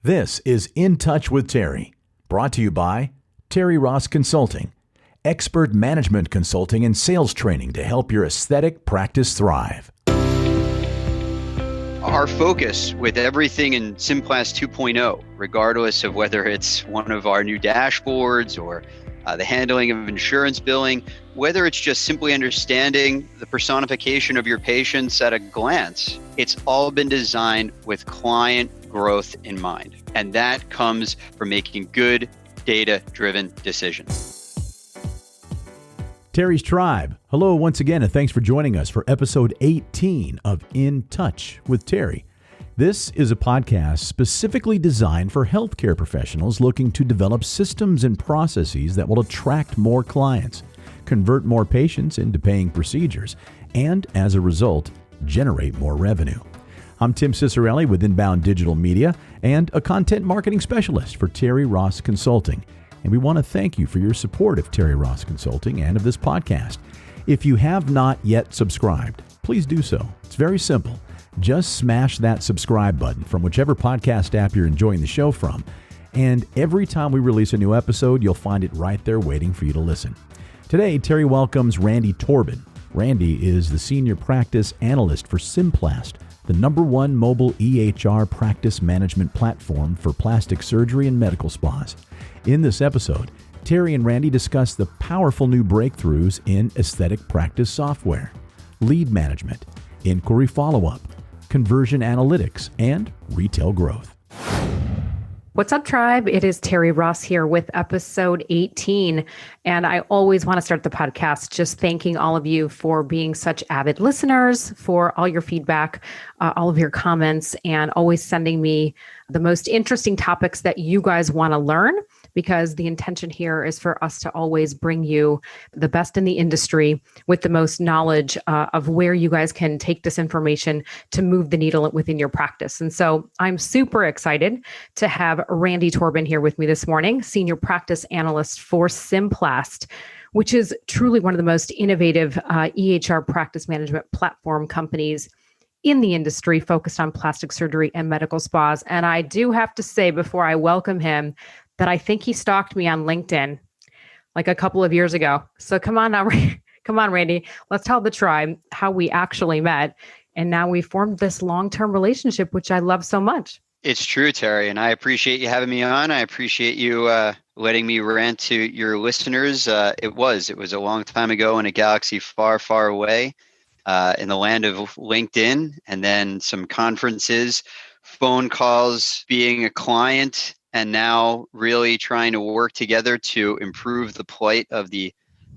This is In Touch with Terri, brought to you by Terri Ross Consulting, expert management consulting and sales training to help your aesthetic practice thrive. Our focus with everything in Symplast 2.0, regardless of whether it's one of our new dashboards or the handling of insurance billing, whether it's just simply understanding the personification of your patients at a glance, it's all been designed with client growth in mind. And that comes from making good data-driven decisions. Terri's Tribe. Hello once again, and thanks for joining us for episode 18 of In Touch with Terri. This is a podcast specifically designed for healthcare professionals looking to develop systems and processes that will attract more clients, convert more patients into paying procedures, and as a result, generate more revenue. I'm Tim Cicciarelli with Inbound Digital Media and a content marketing specialist for Terri Ross Consulting. And we want to thank you for your support of Terri Ross Consulting and of this podcast. If you have not yet subscribed, please do so. It's very simple. Just smash that subscribe button from whichever podcast app you're enjoying the show from. And every time we release a new episode, you'll find it right there waiting for you to listen. Today, Terri welcomes Randy Torban. Randy is the Senior Practice Analyst for Symplast, the #1 mobile EHR practice management platform for plastic surgery and medical spas. In this episode, Terri and Randy discuss the powerful new breakthroughs in aesthetic practice software, lead management, inquiry follow-up, conversion analytics, and retail growth. What's up, tribe? It is Terri Ross here with episode 18. And I always want to start the podcast just thanking all of you for being such avid listeners, for all your feedback, all of your comments, and always sending me the most interesting topics that you guys want to learn, because the intention here is for us to always bring you the best in the industry with the most knowledge of where you guys can take this information to move the needle within your practice. And so I'm super excited to have Randy Torban here with me this morning, Senior Practice Analyst for Symplast, which is truly one of the most innovative EHR practice management platform companies in the industry focused on plastic surgery and medical spas. And I do have to say before I welcome him that I think he stalked me on LinkedIn like a couple of years ago. So come on now, come on, Randy. Let's tell the tribe how we actually met. And now we formed this long-term relationship, which I love so much. It's true, Terri, and I appreciate you having me on. I appreciate you letting me rant to your listeners. It was a long time ago in a galaxy far, far away in the land of LinkedIn, and then some conferences, phone calls, being a client, and now really trying to work together to improve the plight of the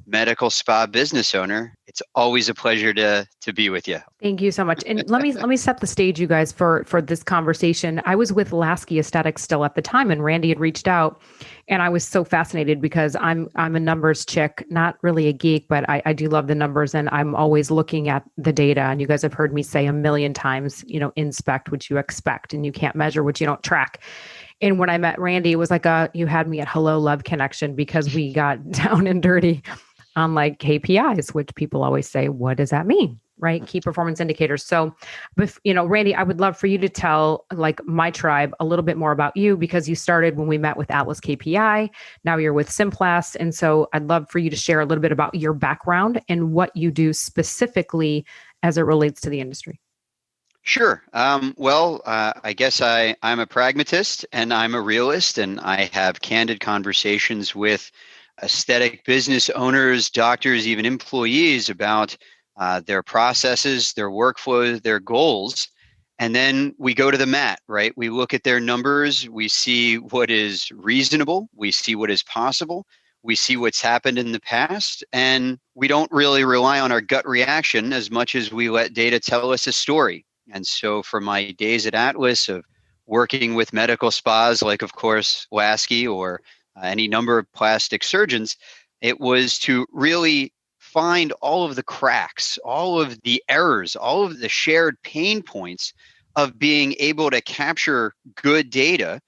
medical spa business owner. It's always a pleasure to be with you. Thank you so much. And let me set the stage, you guys, for this conversation. I was with Lasky Aesthetics still at the time, and Randy had reached out, and I was so fascinated because I'm a numbers chick, not really a geek, but I do love the numbers, and I'm always looking at the data. And you guys have heard me say a million times, inspect what you expect, and you can't measure what you don't track. And when I met Randy, it was like you had me at hello, love connection, because we got down and dirty on like KPIs, which people always say, what does that mean? Right? Key performance indicators. So, Randy, I would love for you to tell like my tribe a little bit more about you, because you started when we met with Atlas KPI. Now you're with Symplast. And so I'd love for you to share a little bit about your background and what you do specifically as it relates to the industry. Sure. I guess I'm a pragmatist and I'm a realist, and I have candid conversations with aesthetic business owners, doctors, even employees about their processes, their workflows, their goals. And then we go to the mat, right? We look at their numbers. We see what is reasonable. We see what is possible. We see what's happened in the past. And we don't really rely on our gut reaction as much as we let data tell us a story. And so for my days at Atlas of working with medical spas, like, of course, Lasky or any number of plastic surgeons, it was to really find all of the cracks, all of the errors, all of the shared pain points of being able to capture good data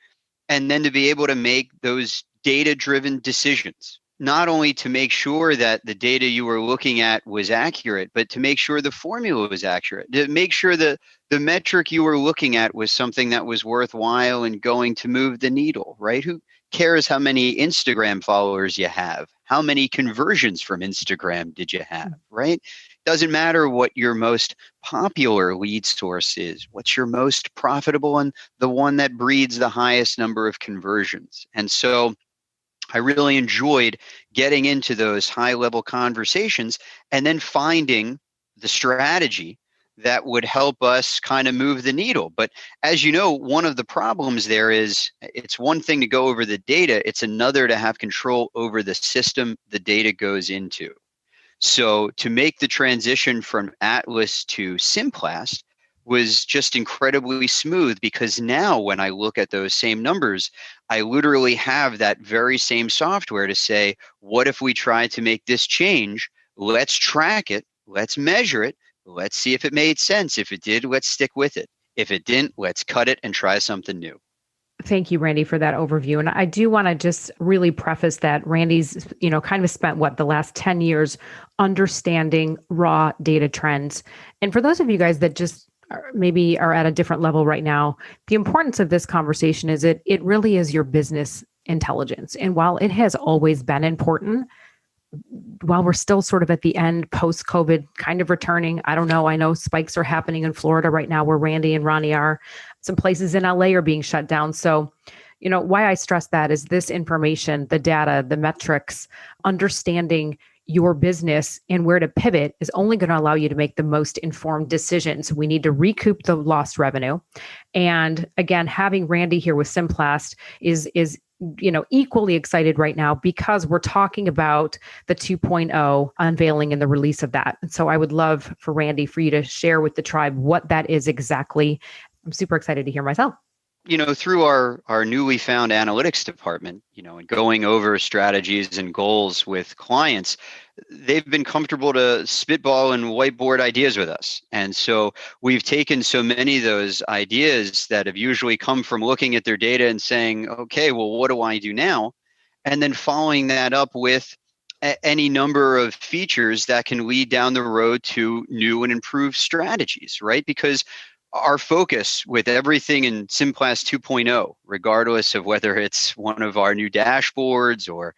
and then to be able to make those data-driven decisions. Not only to make sure that the data you were looking at was accurate, but to make sure the formula was accurate, to make sure that the metric you were looking at was something that was worthwhile and going to move the needle, right? Who cares how many Instagram followers you have? How many conversions from Instagram did you have, right? Doesn't matter what your most popular lead source is. What's your most profitable and the one that breeds the highest number of conversions? And so I really enjoyed getting into those high level conversations and then finding the strategy that would help us kind of move the needle. But as you know, one of the problems there is it's one thing to go over the data, it's another to have control over the system the data goes into. So to make the transition from Atlas to Symplast was just incredibly smooth, because now when I look at those same numbers, I literally have that very same software to say, what if we try to make this change? Let's track it. Let's measure it. Let's see if it made sense. If it did, let's stick with it. If it didn't, let's cut it and try something new. Thank you, Randy, for that overview. And I do want to just really preface that Randy's, kind of spent the last 10 years understanding raw data trends. And for those of you guys that just maybe are at a different level right now, the importance of this conversation is it really is your business intelligence. And while it has always been important, while we're still sort of at the end post-COVID kind of returning, I don't know. I know spikes are happening in Florida right now where Randy and Ronnie are. Some places in LA are being shut down. So, why I stress that is this information, the data, the metrics, understanding your business and where to pivot is only going to allow you to make the most informed decisions. We need to recoup the lost revenue. And again, having Randy here with Symplast is equally excited right now because we're talking about the 2.0 unveiling and the release of that. And so I would love for Randy, for you to share with the tribe what that is exactly. I'm super excited to hear myself. Through our newly found analytics department, and going over strategies and goals with clients, they've been comfortable to spitball and whiteboard ideas with us. And so we've taken so many of those ideas that have usually come from looking at their data and saying, okay, well, what do I do now? And then following that up with any number of features that can lead down the road to new and improved strategies, right? Because our focus with everything in Symplast 2.0, regardless of whether it's one of our new dashboards or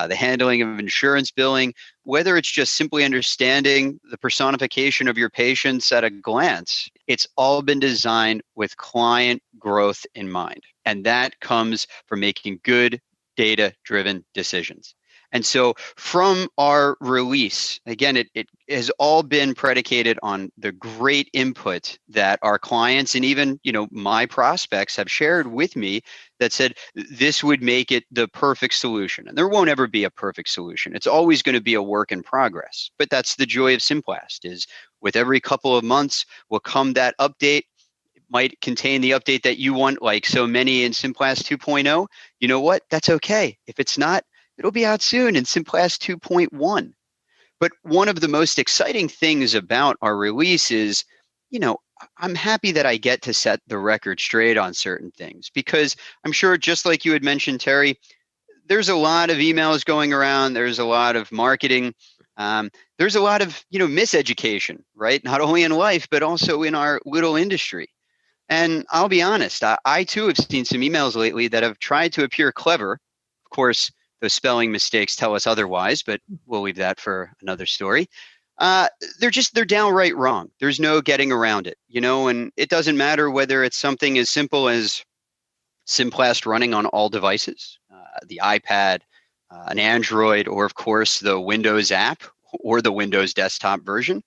the handling of insurance billing, whether it's just simply understanding the personification of your patients at a glance, it's all been designed with client growth in mind. And that comes from making good data-driven decisions. And so from our release, again, it has all been predicated on the great input that our clients and even, my prospects have shared with me that said, this would make it the perfect solution. And there won't ever be a perfect solution. It's always going to be a work in progress. But that's the joy of Symplast, is with every couple of months will come that update. It might contain the update that you want, like so many in Symplast 2.0. You know what? That's okay. If it's not, it'll be out soon in Symplast 2.1. But one of the most exciting things about our release is, I'm happy that I get to set the record straight on certain things, because I'm sure, just like you had mentioned, Terri, there's a lot of emails going around. There's a lot of marketing. There's a lot of, miseducation, right? Not only in life, but also in our little industry. And I'll be honest, I too have seen some emails lately that have tried to appear clever. Of course, those spelling mistakes tell us otherwise, but we'll leave that for another story. They're downright wrong. There's no getting around it, and it doesn't matter whether it's something as simple as Symplast running on all devices, the iPad, an Android, or of course the Windows app or the Windows desktop version.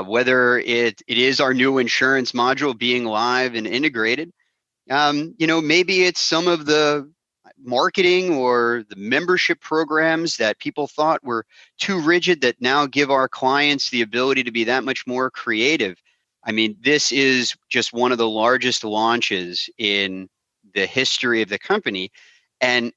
Whether it is our new insurance module being live and integrated, maybe it's some of the marketing or the membership programs that people thought were too rigid that now give our clients the ability to be that much more creative. I mean, this is just one of the largest launches in the history of the company. And,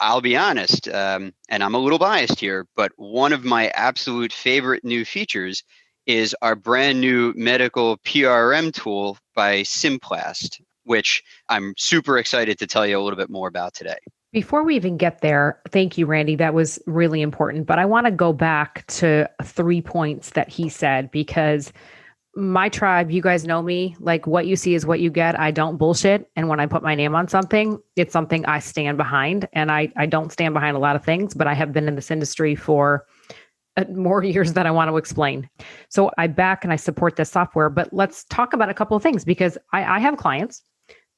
I'll be honest, and I'm a little biased here, but one of my absolute favorite new features is our brand new medical PRM tool by Symplast, which I'm super excited to tell you a little bit more about today. Before we even get there, thank you, Randy. That was really important. But I want to go back to 3 points that he said, because My tribe, you guys know me, like what you see is what you get. I don't bullshit. And when I put my name on something, it's something I stand behind. And I don't stand behind a lot of things, but I have been in this industry for more years than I want to explain. So I back and I support this software, but let's talk about a couple of things because I have clients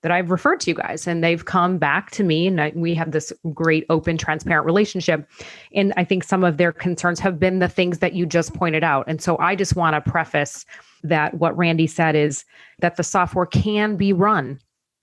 that I've referred to you guys and they've come back to me and we have this great open, transparent relationship. And I think some of their concerns have been the things that you just pointed out. And so I just want to preface that what Randy said is that the software can be run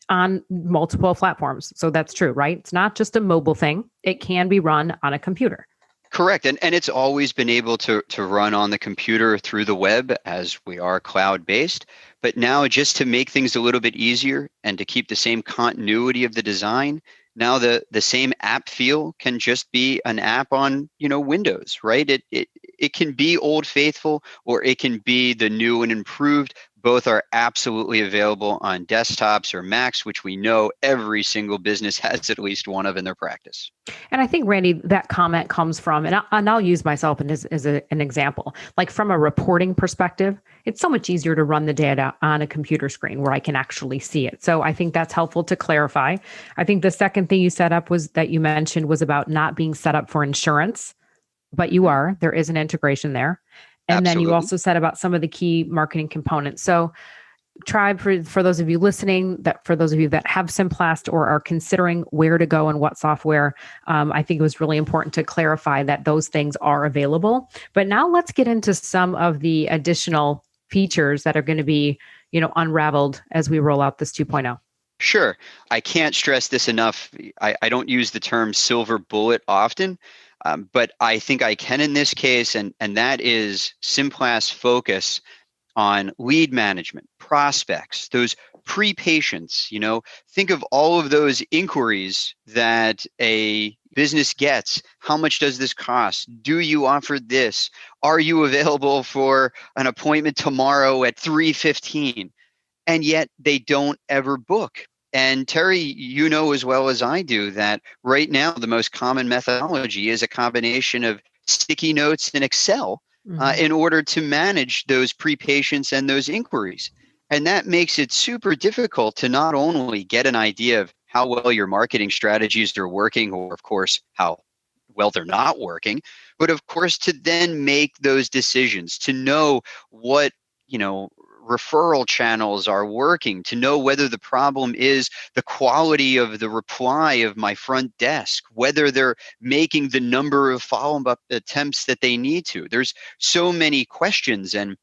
on multiple platforms. So that's true, right? It's not just a mobile thing. It can be run on a computer. Correct. And it's always been able to run on the computer through the web as we are cloud-based. But now just to make things a little bit easier and to keep the same continuity of the design, now the same app feel can just be an app on, Windows, right? It can be Old Faithful or it can be the new and improved. Both are absolutely available on desktops or Macs, which we know every single business has at least one of in their practice. And I think, Randy, that comment comes from, and I'll use myself as an example, like from a reporting perspective, it's so much easier to run the data on a computer screen where I can actually see it. So I think that's helpful to clarify. I think the second thing you mentioned was about not being set up for insurance, but you are. There is an integration there. And Absolutely. then you also said about some of the key marketing components. So Tribe, for those of you listening, for those of you that have Symplast or are considering where to go and what software, I think it was really important to clarify that those things are available. But now let's get into some of the additional features that are going to be, unraveled as we roll out this 2.0. Sure. I can't stress this enough. I don't use the term silver bullet often. But I think I can in this case, and that is Symplast's focus on lead management, prospects, those pre-patients. Think of all of those inquiries that a business gets. How much does this cost? Do you offer this? Are you available for an appointment tomorrow at 3:15? And yet they don't ever book. And Terri, you know as well as I do that right now the most common methodology is a combination of sticky notes and Excel in order to manage those pre-patients and those inquiries. And that makes it super difficult to not only get an idea of how well your marketing strategies are working, or of course, how well they're not working, but of course to then make those decisions, to know what, referral channels are working, to know whether the problem is the quality of the reply of my front desk, whether they're making the number of follow-up attempts that they need to. There's so many questions, and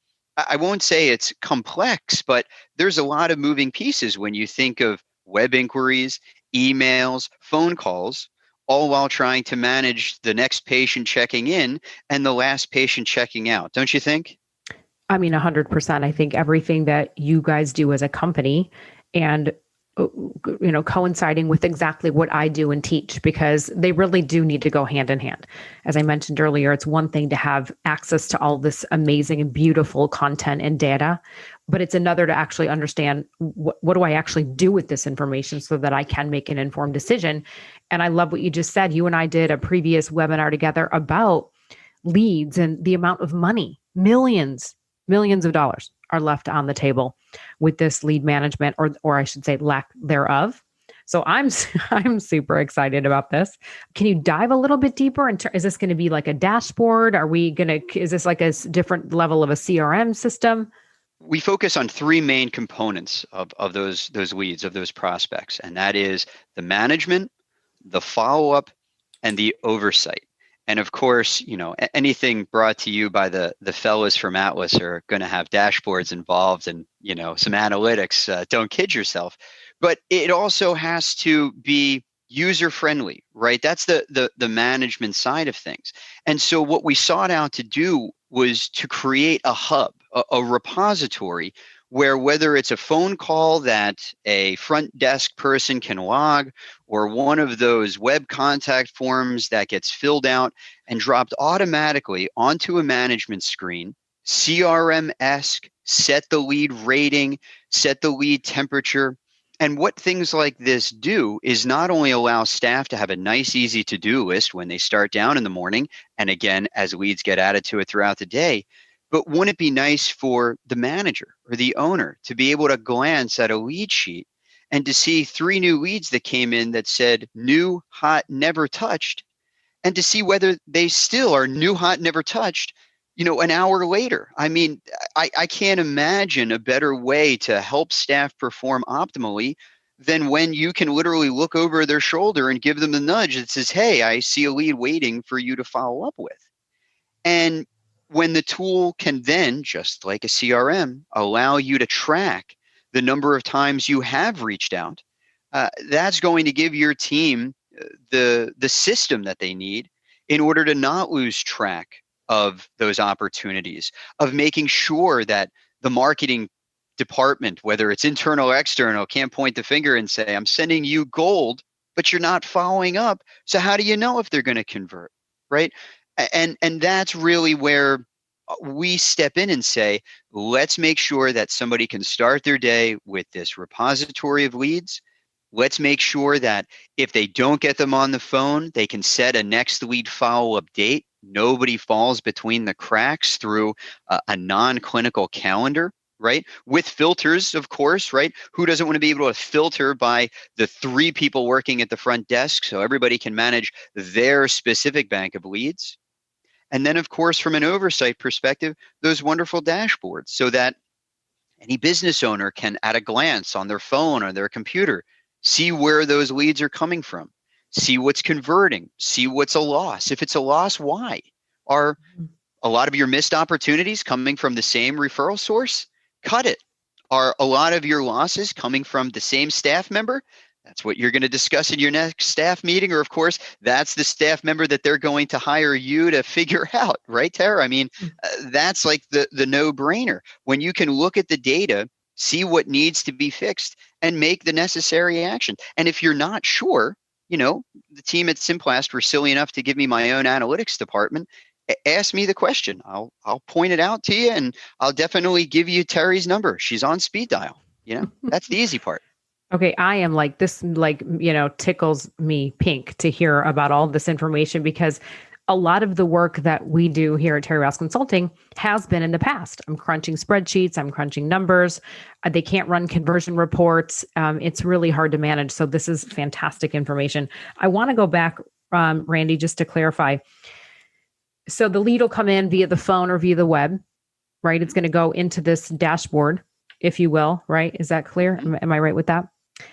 I won't say it's complex, but there's a lot of moving pieces when you think of web inquiries, emails, phone calls, all while trying to manage the next patient checking in and the last patient checking out. Don't you think? 100%. I think everything that you guys do as a company and, coinciding with exactly what I do and teach, because they really do need to go hand in hand. As I mentioned earlier, it's one thing to have access to all this amazing and beautiful content and data, but it's another to actually understand what do I actually do with this information so that I can make an informed decision. And I love what you just said. You and I did a previous webinar together about leads and the amount of money, millions of dollars are left on the table with this lead management, or I should say lack thereof. So I'm super excited about this. Can you dive a little bit deeper? Is this going to be like a dashboard? Is this like a different level of a CRM system? We focus on three main components of those leads, of those prospects, and that is the management, the follow-up, and the oversight. And of course, anything brought to you by the fellows from Atlas are going to have dashboards involved and, some analytics. Don't kid yourself. But it also has to be user-friendly, right? That's the management side of things. And so what we sought out to do was to create a hub, a repository where whether it's a phone call that a front desk person can log or one of those web contact forms that gets filled out and dropped automatically onto a management screen, CRM-esque, set the lead rating, set the lead temperature. And what things like this do is not only allow staff to have a nice, easy to-do list when they start down in the morning, and again, as leads get added to it throughout the day, But wouldn't it be nice for the manager or the owner to be able to glance at a lead sheet and to see 3 new leads that came in that said new, hot, never touched, and to see whether they still are new, hot, never touched, an hour later? I mean, I can't imagine a better way to help staff perform optimally than when you can literally look over their shoulder and give them the nudge that says, hey, I see a lead waiting for you to follow up with. And when the tool can then, just like a CRM, allow you to track the number of times you have reached out, that's going to give your team the system that they need in order to not lose track of those opportunities, of making sure that the marketing department, whether it's internal or external, can't point the finger and say, I'm sending you gold, but you're not following up. So how do you know if they're going to convert, right? And that's really where we step in and say, let's make sure that somebody can start their day with this repository of leads. Let's make sure that if they don't get them on the phone, they can set a next lead follow-up date. Nobody falls between the cracks through a non-clinical calendar, right? With filters, of course, right? Who doesn't want to be able to filter by the 3 people working at the front desk so everybody can manage their specific bank of leads? And then, of course, from an oversight perspective, those wonderful dashboards so that any business owner can, at a glance on their phone or their computer, see where those leads are coming from, see what's converting, see what's a loss. If it's a loss, why? Are a lot of your missed opportunities coming from the same referral source? Cut it. Are a lot of your losses coming from the same staff member? That's what you're going to discuss in your next staff meeting. Or, of course, that's the staff member that they're going to hire you to figure out, right, Tara? I mean, that's like the no-brainer. When you can look at the data, see what needs to be fixed, and make the necessary action. And if you're not sure, the team at Symplast were silly enough to give me my own analytics department. Ask me the question. I'll point it out to you, and I'll definitely give you Terry's number. She's on speed dial. That's the easy part. Okay, I am like this, tickles me pink to hear about all this information, because a lot of the work that we do here at Terri Ross Consulting has been in the past. I'm crunching spreadsheets, I'm crunching numbers. They can't run conversion reports. It's really hard to manage. So this is fantastic information. I want to go back, Randy, just to clarify. So the lead will come in via the phone or via the web, right? It's going to go into this dashboard, if you will, right? Is that clear? Am I right with that?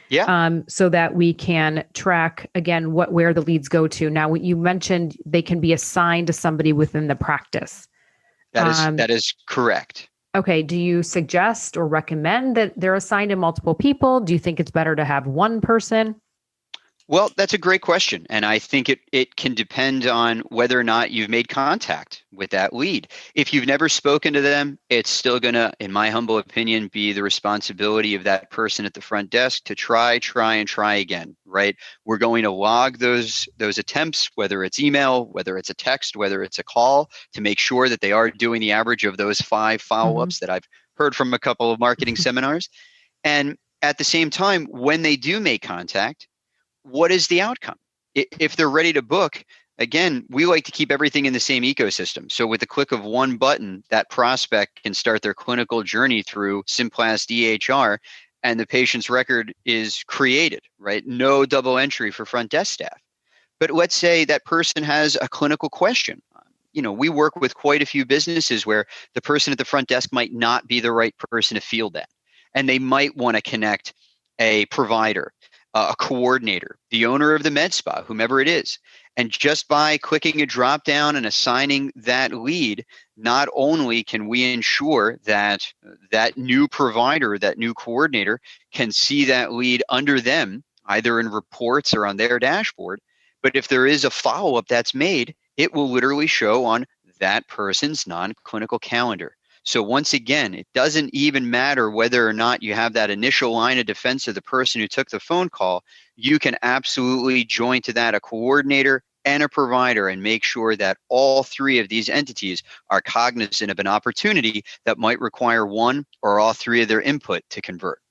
Yeah. So that we can track again where the leads go to. Now, you mentioned they can be assigned to somebody within the practice. That is correct. Okay. Do you suggest or recommend that they're assigned to multiple people? Do you think it's better to have one person? Well, that's a great question. And I think it can depend on whether or not you've made contact with that lead. If you've never spoken to them, it's still going to, in my humble opinion, be the responsibility of that person at the front desk to try again, right? We're going to log those attempts, whether it's email, whether it's a text, whether it's a call, to make sure that they are doing the average of those 5 follow-ups that I've heard from a couple of marketing seminars. And at the same time, when they do make contact, what is the outcome? If they're ready to book, again, we like to keep everything in the same ecosystem. So with the click of one button, that prospect can start their clinical journey through Symplast EHR, and the patient's record is created, right? No double entry for front desk staff. But let's say that person has a clinical question. We work with quite a few businesses where the person at the front desk might not be the right person to field that. And they might want to connect a provider, a coordinator, the owner of the med spa, whomever it is. And just by clicking a drop down and assigning that lead, not only can we ensure that that new provider, that new coordinator can see that lead under them, either in reports or on their dashboard, but if there is a follow-up that's made, it will literally show on that person's non-clinical calendar. So once again, it doesn't even matter whether or not you have that initial line of defense of the person who took the phone call. You can absolutely join to that a coordinator and a provider and make sure that all 3 of these entities are cognizant of an opportunity that might require one or all 3 of their input to convert.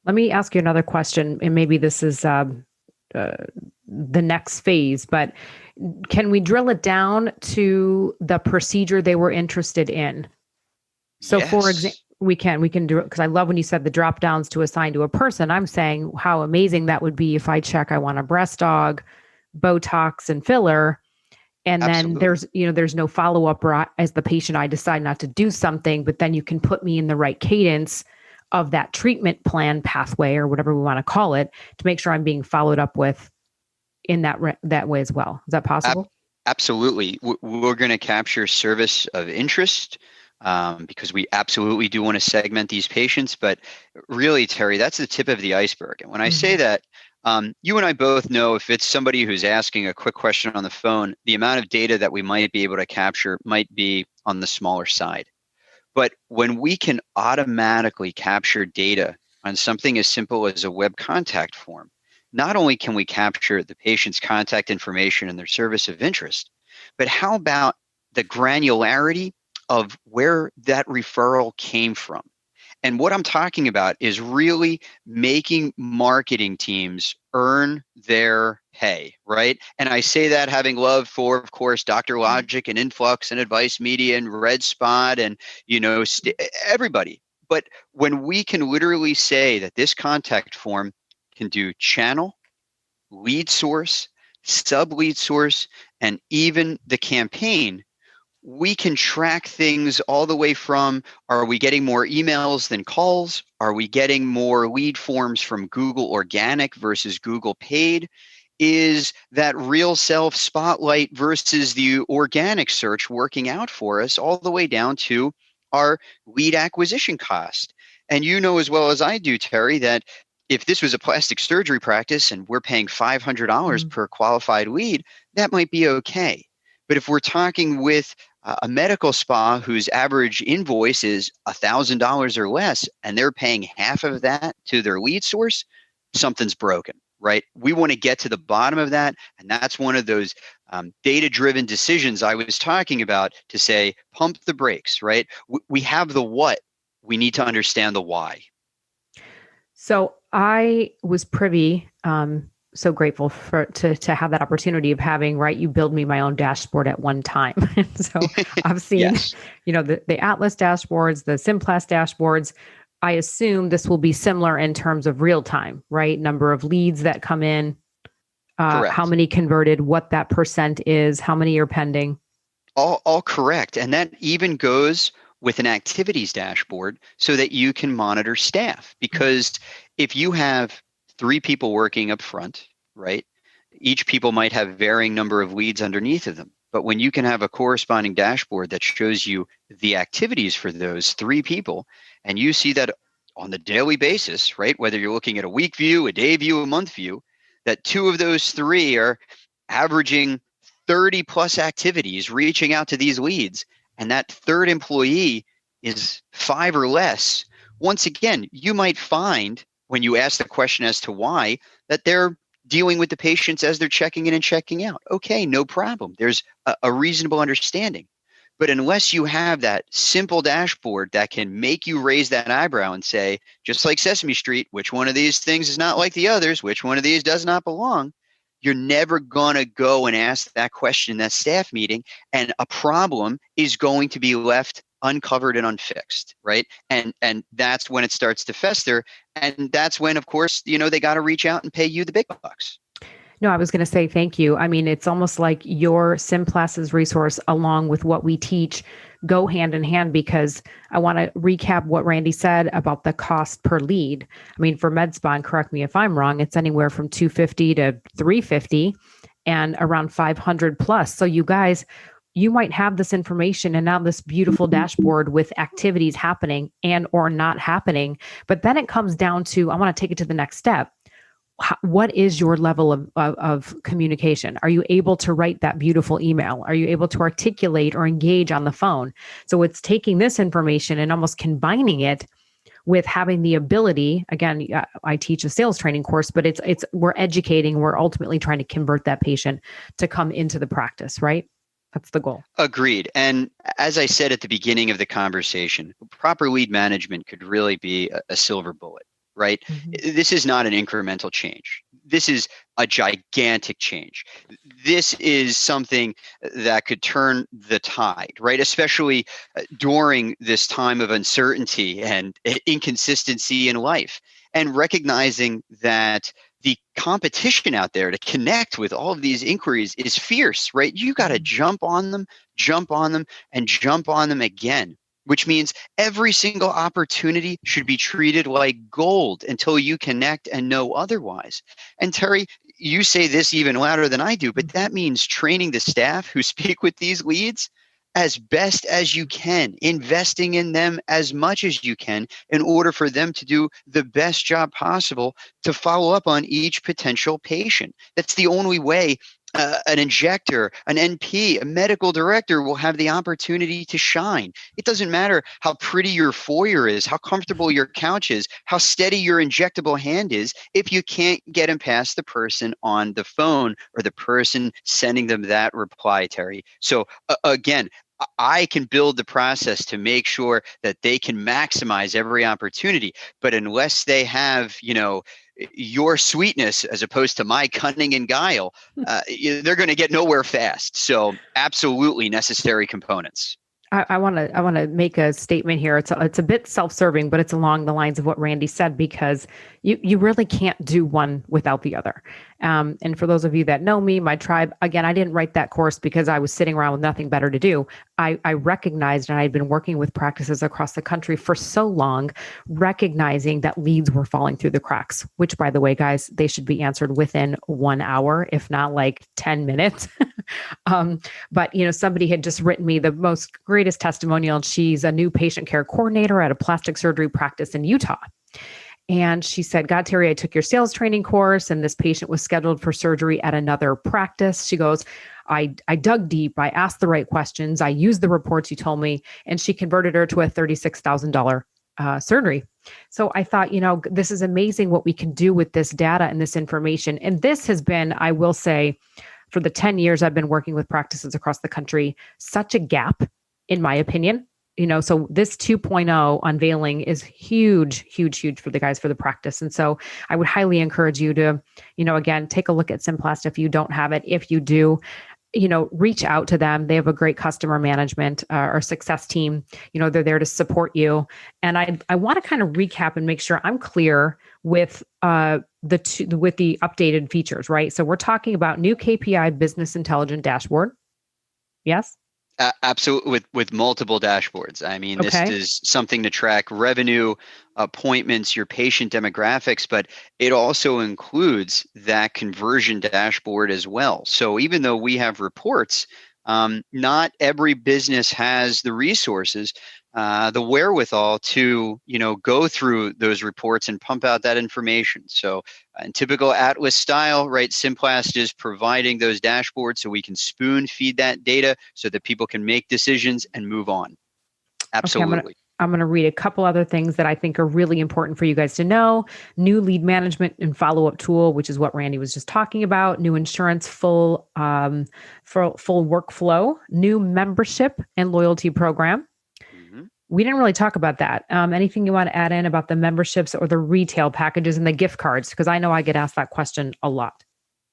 Let me ask you another question, and maybe this is the next phase, but can we drill it down to the procedure they were interested in? So for example, Yes. we can do it, because I love when you said the drop downs to assign to a person. I'm saying how amazing that would be if I check I want a breast aug, Botox and filler, and then Absolutely. there's no follow up, or as the patient I decide not to do something, but then you can put me in the right cadence of that treatment plan pathway or whatever we want to call it to make sure I'm being followed up with in that way as well. Is that Ab- possible? Absolutely. We're going to capture service of interest, because we absolutely do want to segment these patients. But really, Terry, that's the tip of the iceberg. And when I say Mhm. that, you and I both know if it's somebody who's asking a quick question on the phone, the amount of data that we might be able to capture might be on the smaller side. But when we can automatically capture data on something as simple as a web contact form, not only can we capture the patient's contact information and their service of interest, but how about the granularity of where that referral came from? And what I'm talking about is really making marketing teams earn their pay, right? And I say that having love for, of course, Dr. Logic and Influx and Advice Media and Red Spot and, everybody. But when we can literally say that this contact form can do channel, lead source, sub lead source, and even the campaign, we can track things all the way from, are we getting more emails than calls? Are we getting more lead forms from Google organic versus Google paid? Is that real self spotlight versus the organic search working out for us, all the way down to our lead acquisition cost? And you know as well as I do, Terry, that if this was a plastic surgery practice and we're paying $500 Mhm. per qualified lead, that might be okay. But if we're talking with a medical spa whose average invoice is $1,000 or less, and they're paying half of that to their lead source, something's broken, right? We want to get to the bottom of that. And that's one of those data-driven decisions I was talking about, to say, pump the brakes, right? We have the what. We need to understand the why. So I was privy, so grateful to have that opportunity of having, right, you build me my own dashboard at one time. And so I've seen, Yes, the Atlas dashboards, the Symplast dashboards. I assume this will be similar in terms of real time, right? Number of leads that come in, how correct. many converted, what that percent is, how many are pending. All correct. And that even goes with an activities dashboard so that you can monitor staff. Because if you have three people working up front, right, each people might have varying number of leads underneath of them. But when you can have a corresponding dashboard that shows you the activities for those three people, and you see that on the daily basis, right, whether you're looking at a week view, a day view, a month view, that two of those three are averaging 30 plus activities reaching out to these leads, and that third employee is five or less, once again, you might find when you ask the question as to why, that they're dealing with the patients as they're checking in and checking out. Okay, no problem. There's a reasonable understanding. But unless you have that simple dashboard that can make you raise that eyebrow and say, just like Sesame Street, which one of these things is not like the others, which one of these does not belong, you're never going to go and ask that question in that staff meeting, and a problem is going to be left uncovered and unfixed, right? And that's when it starts to fester, and that's when, of course, they got to reach out and pay you the big bucks. No, I was going to say thank you. I mean, it's almost like your Symplast's resource along with what we teach go hand in hand, because I want to recap what Randy said about the cost per lead. I mean, for MedSpa, correct me if I'm wrong, it's anywhere from 250 to 350 and around 500 plus. So you guys, you might have this information and now this beautiful dashboard with activities happening and or not happening, but then it comes down to, I want to take it to the next step. What is your level of communication? Are you able to write that beautiful email? Are you able to articulate or engage on the phone? So it's taking this information and almost combining it with having the ability. Again, I teach a sales training course, but it's we're educating, we're ultimately trying to convert that patient to come into the practice, right? That's the goal. Agreed. And as I said at the beginning of the conversation, proper lead management could really be a silver bullet, right? Mhm. This is not an incremental change. this is a gigantic change. This is something that could turn the tide, right? Especially during this time of uncertainty and inconsistency in life, and recognizing that the competition out there to connect with all of these inquiries is fierce, right? You got to jump on them, and jump on them again, which means every single opportunity should be treated like gold until you connect and know otherwise. And Terri, you say this even louder than I do, but that means training the staff who speak with these leads as best as you can, investing in them as much as you can in order for them to do the best job possible to follow up on each potential patient. That's the only way an injector, an NP, a medical director will have the opportunity to shine. It doesn't matter how pretty your foyer is, how comfortable your couch is, how steady your injectable hand is, if you can't get them past the person on the phone or the person sending them that reply, Terri. So again, I can build the process to make sure that they can maximize every opportunity. But unless they have, your sweetness as opposed to my cunning and guile, they're going to get nowhere fast. So absolutely necessary components. I want to make a statement here. It's a bit self-serving, but it's along the lines of what Randy said, because you really can't do one without the other. And for those of you that know me, my tribe, again, I didn't write that course because I was sitting around with nothing better to do. I recognized, and I had been working with practices across the country for so long, recognizing that leads were falling through the cracks, which, by the way, guys, they should be answered within 1 hour, if not like 10 minutes. But, somebody had just written me the most greatest testimonial. She's a new patient care coordinator at a plastic surgery practice in Utah. And she said, God, Terri, I took your sales training course, and this patient was scheduled for surgery at another practice. She goes, I dug deep. I asked the right questions. I used the reports you told me, and she converted her to a $36,000 surgery. So I thought, this is amazing what we can do with this data and this information. And this has been, I will say, for the 10 years I've been working with practices across the country, such a gap, in my opinion. So this 2.0 unveiling is huge, huge, huge for the guys, for the practice. And so I would highly encourage you to, again, take a look at Symplast if you don't have it. If you do, reach out to them. They have a great customer management or success team. They're there to support you. And I want to kind of recap and make sure I'm clear with the updated features, right? So we're talking about new KPI business intelligence dashboard. Yes? Absolutely, with multiple dashboards. I mean, Okay. This is something to track revenue, appointments, your patient demographics, but it also includes that conversion dashboard as well. So even though we have reports, not every business has the resources, the wherewithal to, go through those reports and pump out that information. So in typical Atlas style, right, Symplast is providing those dashboards so we can spoon feed that data so that people can make decisions and move on. Absolutely. Okay, I'm going to read a couple other things that I think are really important for you guys to know. New lead management and follow-up tool, which is what Randy was just talking about. New insurance full workflow. New membership and loyalty program. We didn't really talk about that. Anything you want to add in about the memberships or the retail packages and the gift cards? Because I know I get asked that question a lot.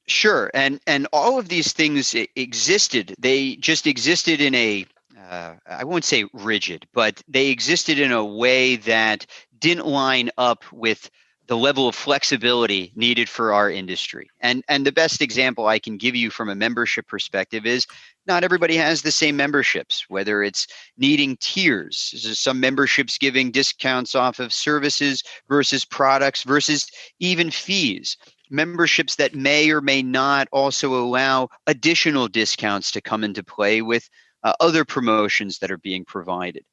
Sure. And all of these things existed. They just existed in a, I won't say rigid, but they existed in a way that didn't line up with the level of flexibility needed for our industry. And the best example I can give you from a membership perspective is not everybody has the same memberships, whether it's needing tiers. Some memberships giving discounts off of services versus products versus even fees. Memberships that may or may not also allow additional discounts to come into play with other promotions that are being provided.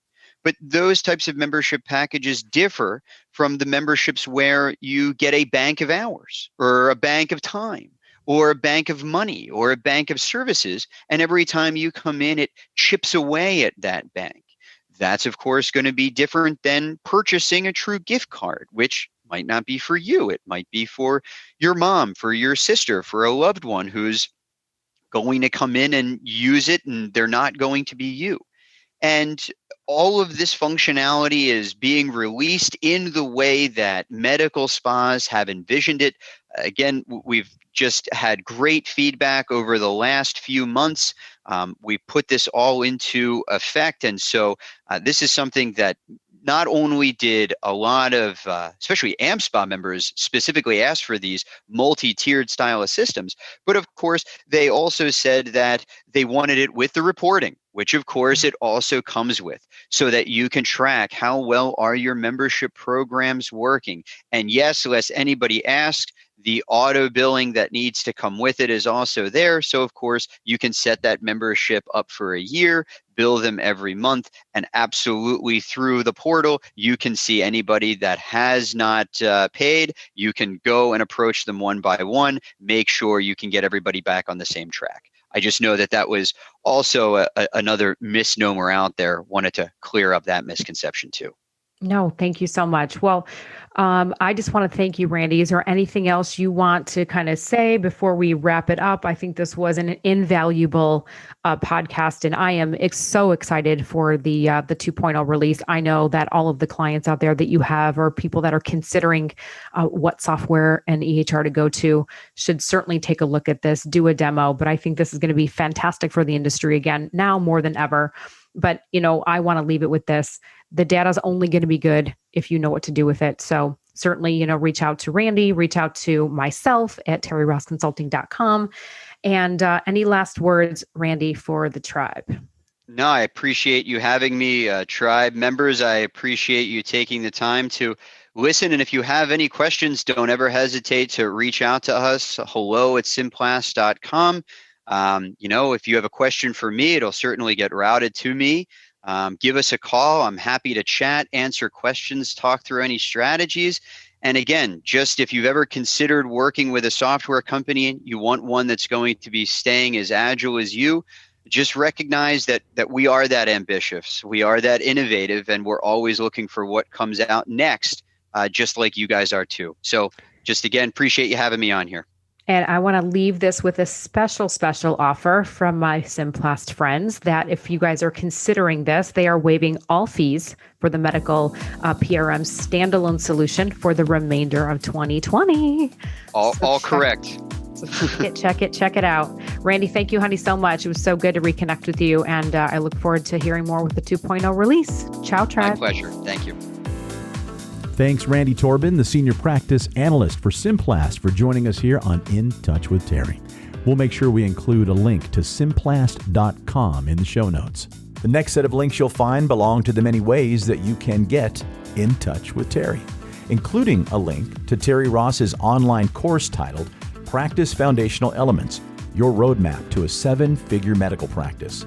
But those types of membership packages differ from the memberships where you get a bank of hours or a bank of time or a bank of money or a bank of services. And every time you come in, it chips away at that bank. That's, of course, going to be different than purchasing a true gift card, which might not be for you. It might be for your mom, for your sister, for a loved one who's going to come in and use it, and they're not going to be you. And all of this functionality is being released in the way that medical spas have envisioned it again, we've just had great feedback over the last few months. We put this all into effect. And so this is something that not only did a lot of, especially AmSpa members specifically ask for these multi-tiered style of systems, but of course, they also said that they wanted it with the reporting, which of course it also comes with, so that you can track how well are your membership programs working. And yes, lest anybody ask, the auto billing that needs to come with it is also there. So of course, you can set that membership up for a year, bill them every month, and absolutely through the portal, you can see anybody that has not paid. You can go and approach them one by one, make sure you can get everybody back on the same track. I just know that that was also another misnomer out there. Wanted to clear up that misconception too. No, thank you so much. Well, I just want to thank you, Randy. Is there anything else you want to kind of say before we wrap it up? I think this was an invaluable podcast, and I am so excited for the 2.0 release. I know that all of the clients out there that you have, or people that are considering what software and EHR to go to, should certainly take a look at this, do a demo. But I think this is going to be fantastic for the industry again, now more than ever. But, I want to leave it with this. The data is only going to be good if you know what to do with it. So certainly, reach out to Randy, reach out to myself at terrirossconsulting.com. And any last words, Randy, for the tribe? No, I appreciate you having me, tribe members. I appreciate you taking the time to listen. And if you have any questions, don't ever hesitate to reach out to us. hello@symplast.com. If you have a question for me, it'll certainly get routed to me. Give us a call. I'm happy to chat, answer questions, talk through any strategies. And again, just if you've ever considered working with a software company and you want one that's going to be staying as agile as you, just recognize that we are that ambitious, we are that innovative, and we're always looking for what comes out next, just like you guys are too. So just again, appreciate you having me on here. And I want to leave this with a special offer from my Symplast friends that if you guys are considering this, they are waiving all fees for the medical PRM standalone solution for the remainder of 2020. All correct. So check it out. Randy, thank you, honey, so much. It was so good to reconnect with you. And I look forward to hearing more with the 2.0 release. Ciao, tribe. My pleasure. Thank you. Thanks, Randy Torban, the Senior Practice Analyst for Symplast, for joining us here on In Touch with Terri. We'll make sure we include a link to symplast.com in the show notes. The next set of links you'll find belong to the many ways that you can get in touch with Terri, including a link to Terri Ross's online course titled Practice Foundational Elements, Your Roadmap to a 7-Figure Medical Practice.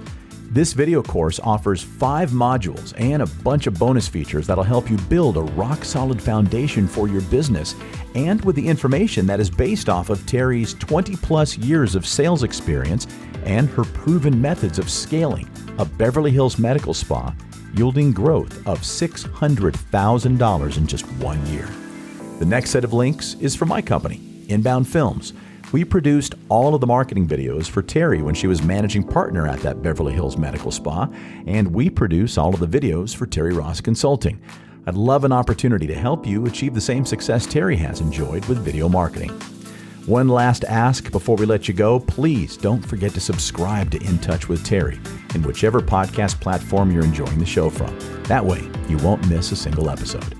This video course offers 5 modules and a bunch of bonus features that'll help you build a rock-solid foundation for your business, and with the information that is based off of Terri's 20-plus years of sales experience and her proven methods of scaling a Beverly Hills medical spa, yielding growth of $600,000 in just 1 year. The next set of links is for my company, Inbound Films. We produced all of the marketing videos for Terri when she was managing partner at that Beverly Hills medical spa, and we produce all of the videos for Terri Ross Consulting. I'd love an opportunity to help you achieve the same success Terri has enjoyed with video marketing. One last ask before we let you go, please don't forget to subscribe to In Touch with Terri in whichever podcast platform you're enjoying the show from. That way, you won't miss a single episode.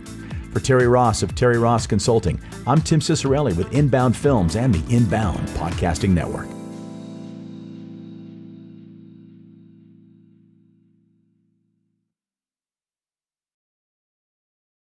For Terri Ross of Terri Ross Consulting, I'm Tim Cicciarelli with Inbound Films and the Inbound Podcasting Network.